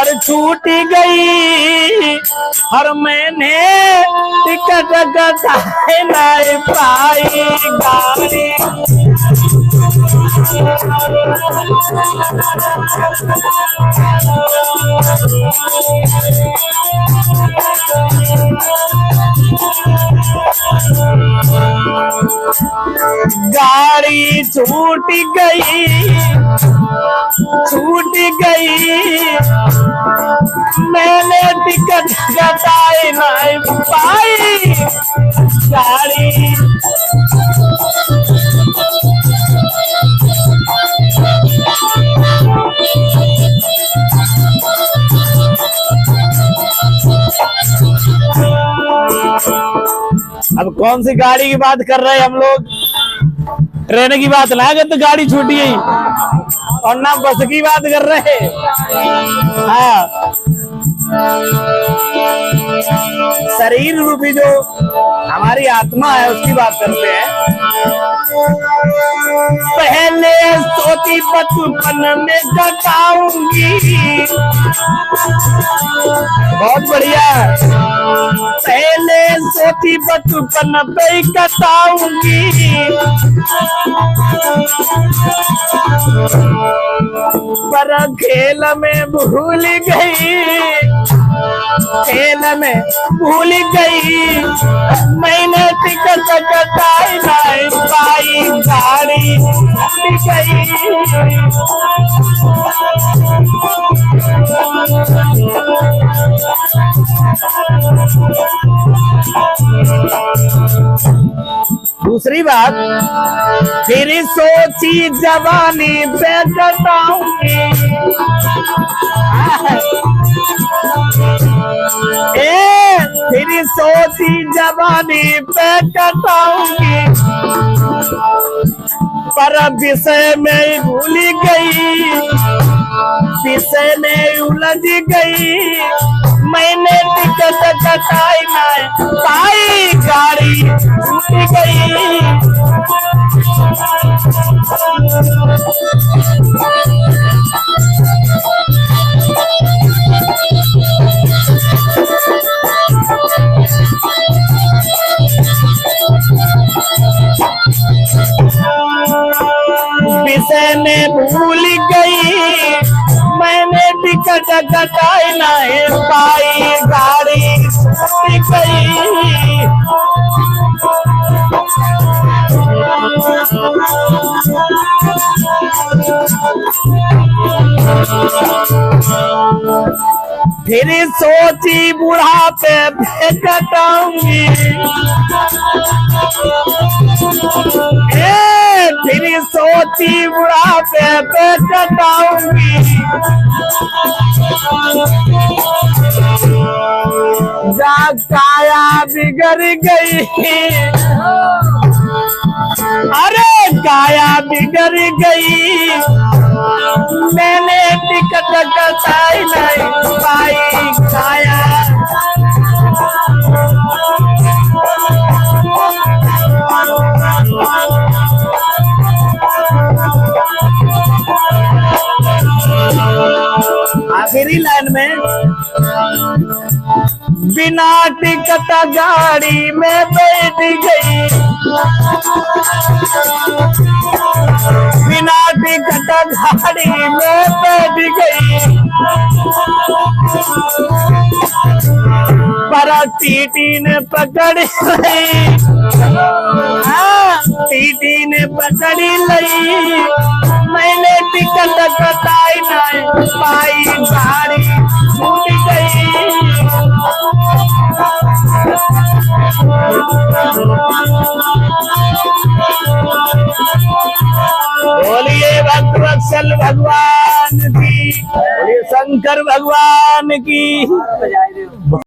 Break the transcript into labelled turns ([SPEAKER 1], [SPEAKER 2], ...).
[SPEAKER 1] और छूट गई और मैंने टिकट कटाए नहीं पाई गाड़ी। गाड़ी छूट गई मैंने टिकट कटाई नहीं पाई गाड़ी। अब कौन सी गाड़ी की बात कर रहे हैं हम लोग? ट्रेन की बात ना कर तो गाड़ी छूटी गई, और ना बस की बात कर रहे। हाँ, शरीर रूपी जो हमारी आत्मा है उसकी बात करते हैं। पहले सोती बचपन में कटाऊंगी, बहुत बढ़िया। पहले सोती बचपन पे कटाऊंगी, पर खेल में भूल गई, खेल में भूल गई मैंने टिकट कटाई नहीं पाई गाड़ी भूल गई। दूसरी बात, फिर सोची जवानी पे कटाऊंगी, फिर सोची जवानी पे कटाऊंगी, पर विषय में भूल गई, विषय में उलझ गई मैंने टिकट कटाई नहीं पाई गाड़ी छूट गई। विषय में भूल गई मैंने टिकट कटाई नहीं पाई गाड़ी छूट गई। फिर सोची बुढ़ापे पे कटाऊंगी, फिर सोची बुढ़ापे पे कटाऊंगी, जा काया बिगड़ गई, अरे काया बिगड़ गई मैंने टिकट कटाई नहीं पाई काया। आखिरी लाइन में, बिना टिकट गाड़ी में बैठ गई, बिना टिकट गाड़ी में बैठ गई, पर टीटी ने पकड़ ली, टीटी ने पकड़ ली मैंने टिकट कटाई नहीं पाई गाड़ी छूट गई। बोलिए भक्तवत्सल भगवान की, बोलिए शंकर भगवान की।